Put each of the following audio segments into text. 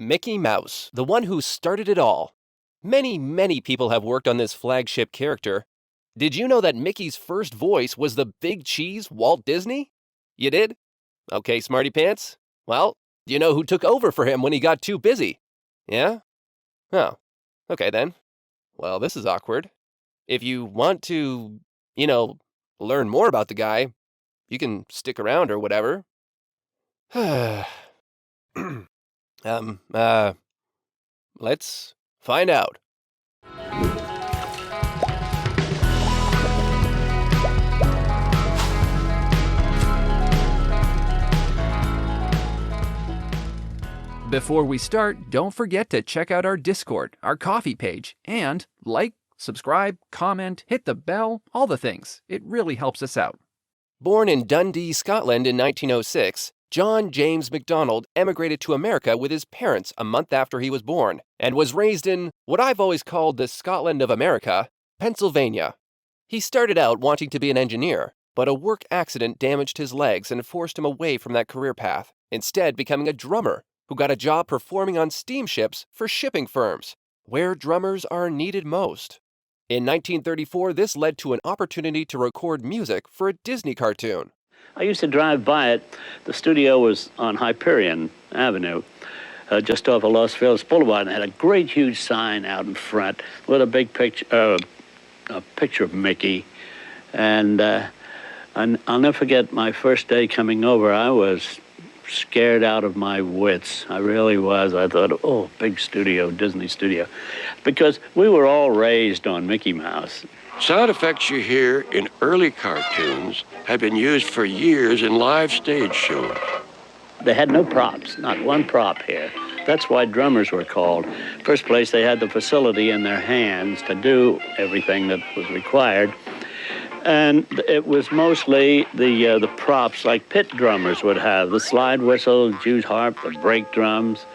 Mickey Mouse, the one who started it all. Many people have worked on this flagship character. Did you know that Mickey's first voice was the big cheese Walt Disney? You did? Okay, smarty pants. Well, you know who took over for him when he got too busy? Yeah? Oh, okay then. Well, this is awkward. If you want to, learn more about the guy, you can stick around or whatever. Let's find out. Before we start, don't forget to check out our Discord, our coffee page, and like, subscribe, comment, hit the bell, all the things. It really helps us out. Born in Dundee, Scotland in 1906, John James MacDonald emigrated to America with his parents a month after he was born, and was raised in what I've always called the Scotland of America, Pennsylvania. He started out wanting to be an engineer, but a work accident damaged his legs and forced him away from that career path, instead becoming a drummer who got a job performing on steamships for shipping firms, where drummers are needed most. In 1934, this led to an opportunity to record music for a Disney cartoon. I used to drive by it. The studio was on Hyperion Avenue, just off of Los Feliz Boulevard, and had a great, huge sign out in front with a big picture, a picture of Mickey. And I'll never forget my first day coming over. I was scared out of my wits. I really was. I thought, oh, big studio, Disney studio. Because we were all raised on Mickey Mouse. Sound effects you hear in early cartoons have been used for years in live stage shows. They had no props, not one prop here. That's why drummers were called. First place, they had the facility in their hands to do everything that was required. And it was mostly the props like pit drummers would have, the slide whistle, Jew's harp, the brake drums,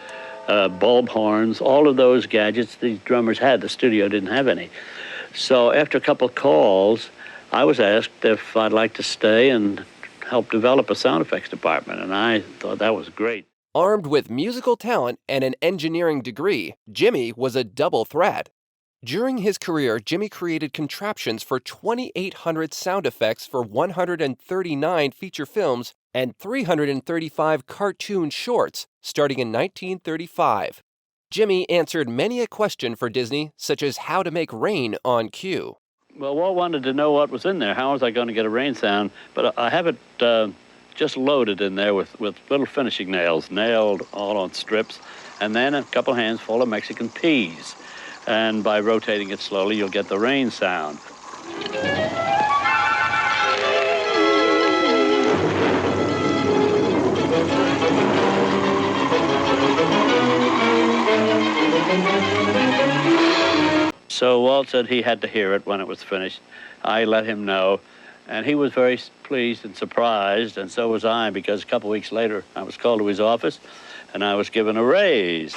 bulb horns, all of those gadgets these drummers had. The studio didn't have any. So after a couple of calls, I was asked if I'd like to stay and help develop a sound effects department, and I thought that was great. Armed with musical talent and an engineering degree, Jimmy was a double threat. During his career, Jimmy created contraptions for 2,800 sound effects for 139 feature films and 335 cartoon shorts, starting in 1935. Jimmy answered many a question for Disney, such as how to make rain on cue. Well, Walt wanted to know what was in there. How was I going to get a rain sound? But I have it just loaded in there with little finishing nails, nailed all on strips, and then a couple hands full of Mexican peas. And by rotating it slowly, you'll get the rain sound. So Walt said he had to hear it when it was finished. I let him know, and he was very pleased and surprised, and so was I, because a couple weeks later, I was called to his office, and I was given a raise.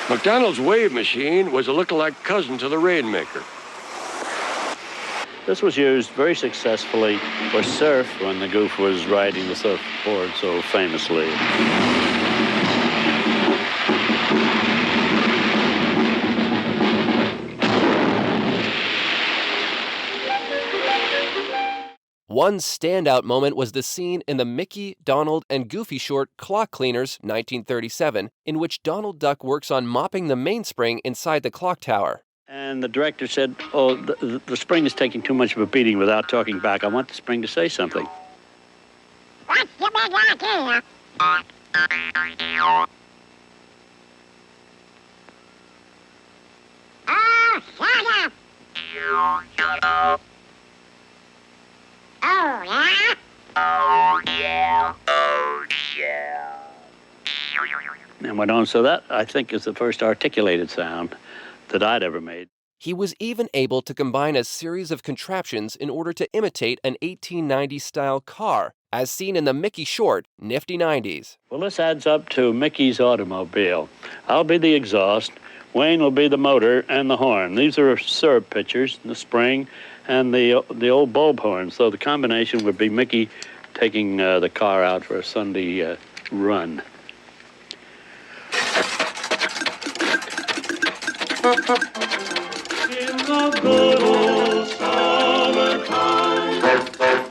MacDonald's wave machine was a look-alike cousin to the Rainmaker. This was used very successfully for surf when the Goof was riding the surfboard so famously. One standout moment was the scene in the Mickey, Donald, and Goofy short Clock Cleaners, 1937, in which Donald Duck works on mopping the mainspring inside the clock tower. And the director said, oh, the spring is taking too much of a beating without talking back. I want the spring to say something. What's the big idea? Oh, shut up! Shut up! Oh, yeah? Oh, yeah. Oh, yeah. And went on. So that, I think, is the first articulated sound that I'd ever made. He was even able to combine a series of contraptions in order to imitate an 1890s-style car, as seen in the Mickey short, Nifty 90s. Well, this adds up to Mickey's automobile. I'll be the exhaust, Wayne will be the motor and the horn. These are syrup pitchers, the spring, and the old bulb horn. So the combination would be Mickey taking the car out for a Sunday run. In the good old summertime,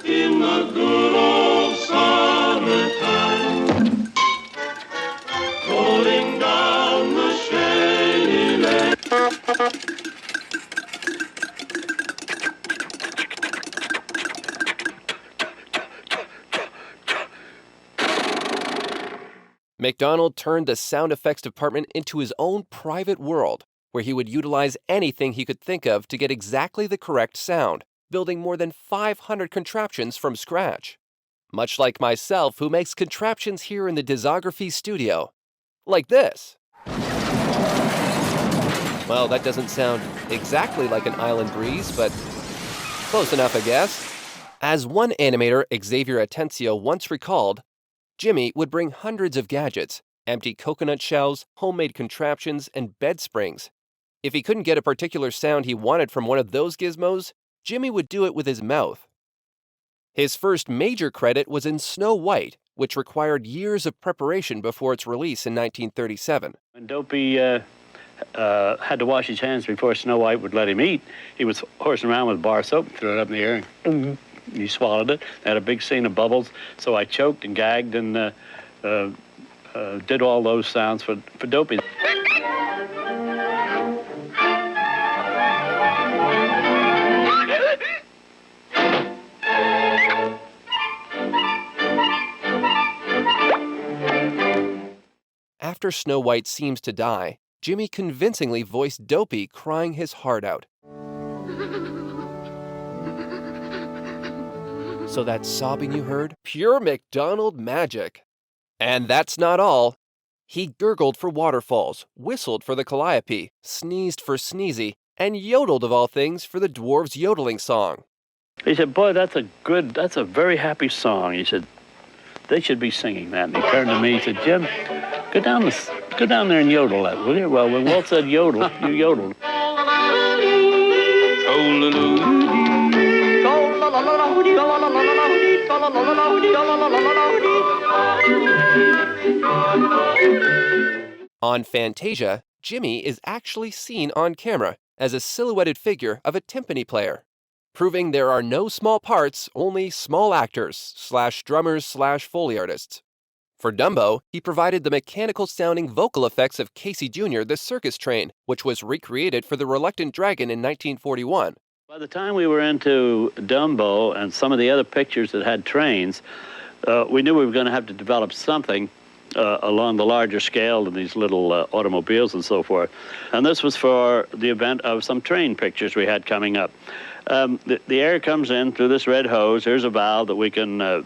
in the good old summertime, rolling down the shady lane. MacDonald turned the sound effects department into his own private world, where he would utilize anything he could think of to get exactly the correct sound, building more than 500 contraptions from scratch. Much like myself, who makes contraptions here in the Discography studio. Like this. Well, that doesn't sound exactly like an island breeze, but close enough, I guess. As one animator, Xavier Atencio, once recalled, Jimmy would bring hundreds of gadgets, empty coconut shells, homemade contraptions, and bed springs. If he couldn't get a particular sound he wanted from one of those gizmos, Jimmy would do it with his mouth. His first major credit was in Snow White, which required years of preparation before its release in 1937. When Dopey had to wash his hands before Snow White would let him eat, he was horsing around with bar soap, threw it up in the air, and he swallowed it. Had a big scene of bubbles, so I choked and gagged and did all those sounds for Dopey. After Snow White seems to die, Jimmy convincingly voiced Dopey crying his heart out. So that sobbing you heard? Pure MacDonald magic. And that's not all. He gurgled for waterfalls, whistled for the calliope, sneezed for Sneezy, and yodeled of all things for the dwarves' yodeling song. He said, boy, that's a very happy song. He said, they should be singing that. And he turned to me, he said, Jim, go down there and yodel that, will you? Well, when Walt said yodel, you yodeled. On Fantasia, Jimmy is actually seen on camera as a silhouetted figure of a timpani player, proving there are no small parts, only small actors/drummers/Foley artists. For Dumbo, he provided the mechanical-sounding vocal effects of Casey Jr., the circus train, which was recreated for The Reluctant Dragon in 1941. By the time we were into Dumbo and some of the other pictures that had trains, we knew we were going to have to develop something along the larger scale of these little automobiles and so forth. And this was for the event of some train pictures we had coming up. The air comes in through this red hose. Here's a valve that we can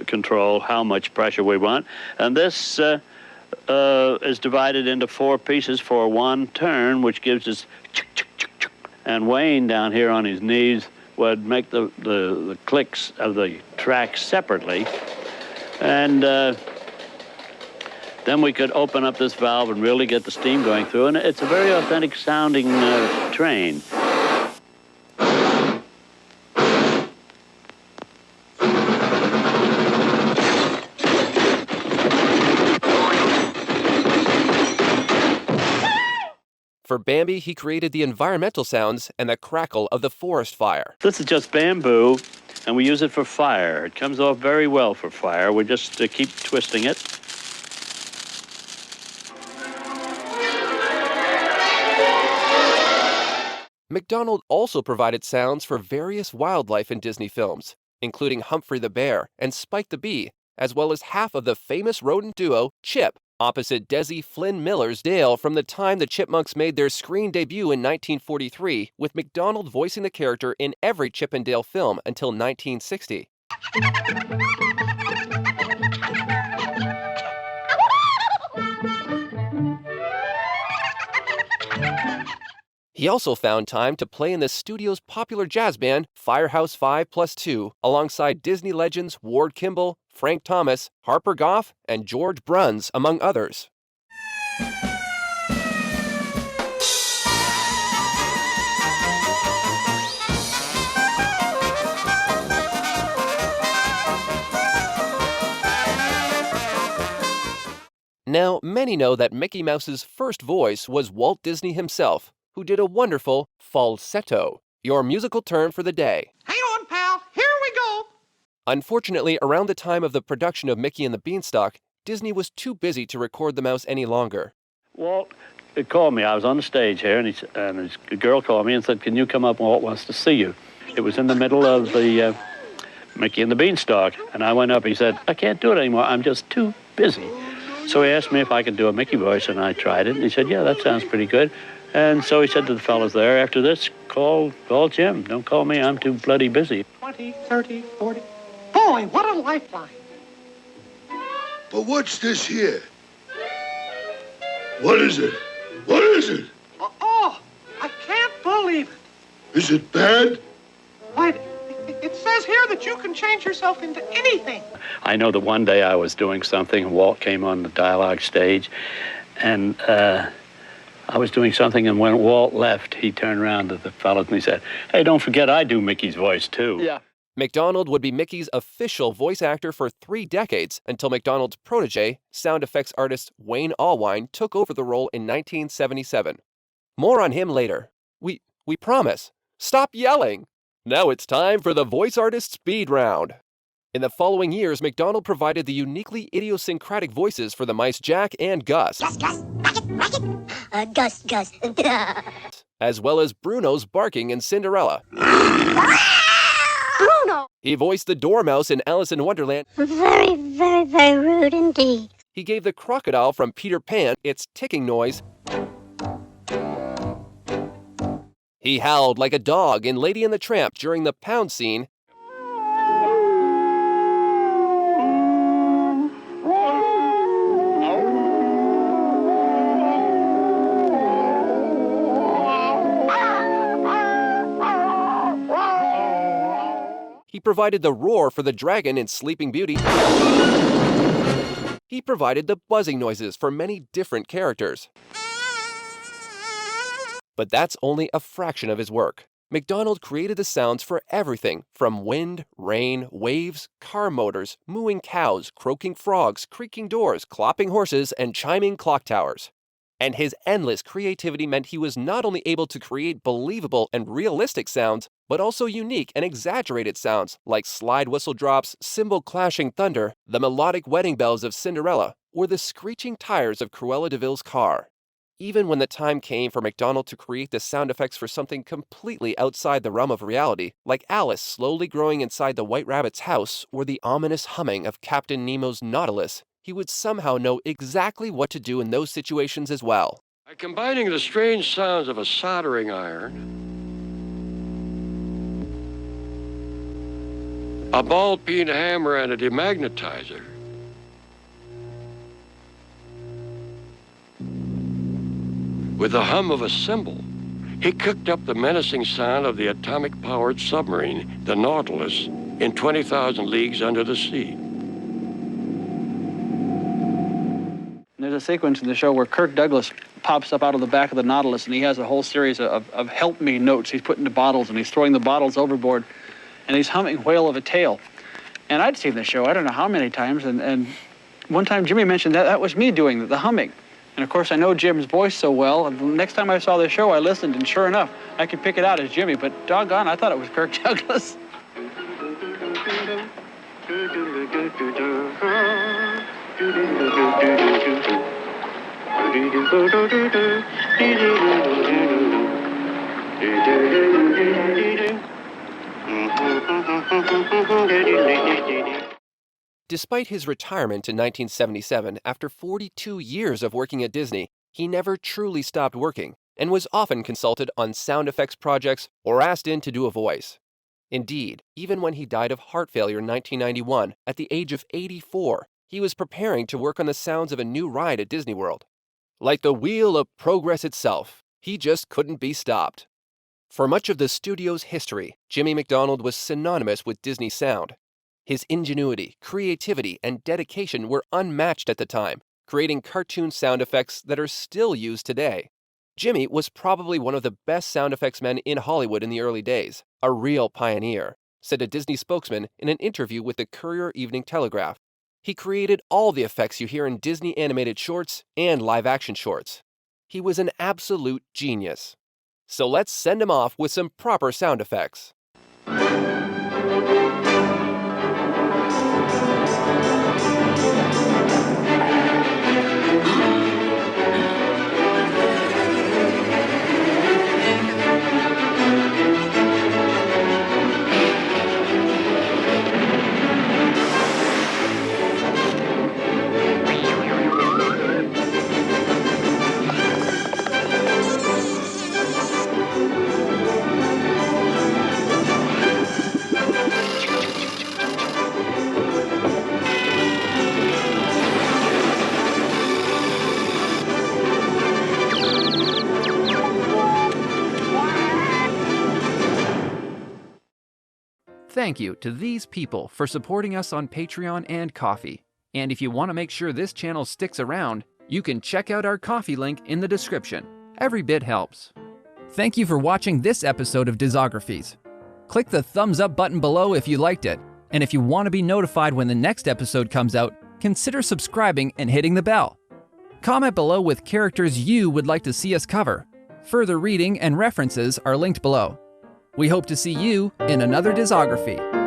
control how much pressure we want. And this is divided into 4 pieces for one turn, which gives us chick-chick-chick-chick. And Wayne down here on his knees would make the clicks of the tracks separately. And then we could open up this valve and really get the steam going through. And it's a very authentic sounding train. For Bambi, he created the environmental sounds and the crackle of the forest fire. This is just bamboo, and we use it for fire. It comes off very well for fire. We just keep twisting it. MacDonald also provided sounds for various wildlife in Disney films, including Humphrey the Bear and Spike the Bee, as well as half of the famous rodent duo, Chip, opposite Desi Flynn Miller's Dale from the time the Chipmunks made their screen debut in 1943, with MacDonald voicing the character in every Chip and Dale film until 1960. He also found time to play in the studio's popular jazz band, Firehouse 5+2, alongside Disney legends Ward Kimball, Frank Thomas, Harper Goff, and George Bruns, among others. Now, many know that Mickey Mouse's first voice was Walt Disney himself, who did a wonderful falsetto, your musical term for the day. Hang on, pal. Here we go. Unfortunately, around the time of the production of Mickey and the Beanstalk, Disney was too busy to record the mouse any longer. Walt called me. I was on the stage here, and a girl called me and said, "Can you come up? Walt wants to see you." It was in the middle of the Mickey and the Beanstalk, and I went up. He said, "I can't do it anymore. I'm just too busy." So he asked me if I could do a Mickey voice, and I tried it, and he said, "Yeah, that sounds pretty good." And so he said to the fellas there, "After this, call Jim. Don't call me. I'm too bloody busy." 20, 30, 40. Boy, what a lifeline. But what's this here? What is it? What is it? Oh, I can't believe it. Is it bad? Why, it says here that you can change yourself into anything. I know that one day I was doing something, and Walt came on the dialogue stage, and I was doing something, and when Walt left, he turned around to the fellas and he said, "Hey, don't forget I do Mickey's voice, too." Yeah. MacDonald would be Mickey's official voice actor for 3 decades until MacDonald's protege, sound effects artist Wayne Allwine, took over the role in 1977. More on him later. We promise. Stop yelling! Now it's time for the voice artist speed round. In the following years, MacDonald provided the uniquely idiosyncratic voices for the mice Jack and Gus, Gus, Racket. Gus. as well as Bruno's barking in Cinderella. Bruno. He voiced the Dormouse in Alice in Wonderland. Very, very, very rude indeed. He gave the crocodile from Peter Pan its ticking noise. He howled like a dog in Lady and the Tramp during the pound scene. He provided the roar for the dragon in Sleeping Beauty. He provided the buzzing noises for many different characters. But that's only a fraction of his work. MacDonald created the sounds for everything from wind, rain, waves, car motors, mooing cows, croaking frogs, creaking doors, clopping horses, and chiming clock towers. And his endless creativity meant he was not only able to create believable and realistic sounds, but also unique and exaggerated sounds like slide whistle drops, cymbal clashing thunder, the melodic wedding bells of Cinderella, or the screeching tires of Cruella de Vil's car. Even when the time came for MacDonald to create the sound effects for something completely outside the realm of reality, like Alice slowly growing inside the White Rabbit's house or the ominous humming of Captain Nemo's Nautilus, he would somehow know exactly what to do in those situations as well. By combining the strange sounds of a soldering iron, a ball-peen hammer, and a demagnetizer, with the hum of a cymbal, he cooked up the menacing sound of the atomic-powered submarine, the Nautilus, in 20,000 Leagues Under the Sea. There's a sequence in the show where Kirk Douglas pops up out of the back of the Nautilus, and he has a whole series of help me notes he's put into bottles, and he's throwing the bottles overboard, and he's humming Whale of a Tale. And I'd seen the show I don't know how many times, and one time Jimmy mentioned that was me doing the humming. And of course I know Jim's voice so well, and the next time I saw the show I listened, and sure enough, I could pick it out as Jimmy, but doggone, I thought it was Kirk Douglas. Despite his retirement in 1977, after 42 years of working at Disney, he never truly stopped working and was often consulted on sound effects projects or asked in to do a voice. Indeed, even when he died of heart failure in 1991, at the age of 84, he was preparing to work on the sounds of a new ride at Disney World. Like the wheel of progress itself, he just couldn't be stopped. For much of the studio's history, Jimmy MacDonald was synonymous with Disney sound. His ingenuity, creativity, and dedication were unmatched at the time, creating cartoon sound effects that are still used today. Jimmy was probably one of the best sound effects men in Hollywood in the early days, a real pioneer, said a Disney spokesman in an interview with the Courier Evening Telegraph. He created all the effects you hear in Disney animated shorts and live-action shorts. He was an absolute genius. So let's send him off with some proper sound effects. Thank you to these people for supporting us on Patreon and Ko-fi. And if you want to make sure this channel sticks around, you can check out our Ko-fi link in the description. Every bit helps. Thank you for watching this episode of Discographies. Click the thumbs up button below if you liked it. And if you want to be notified when the next episode comes out, consider subscribing and hitting the bell. Comment below with characters you would like to see us cover. Further reading and references are linked below. We hope to see you in another Discography.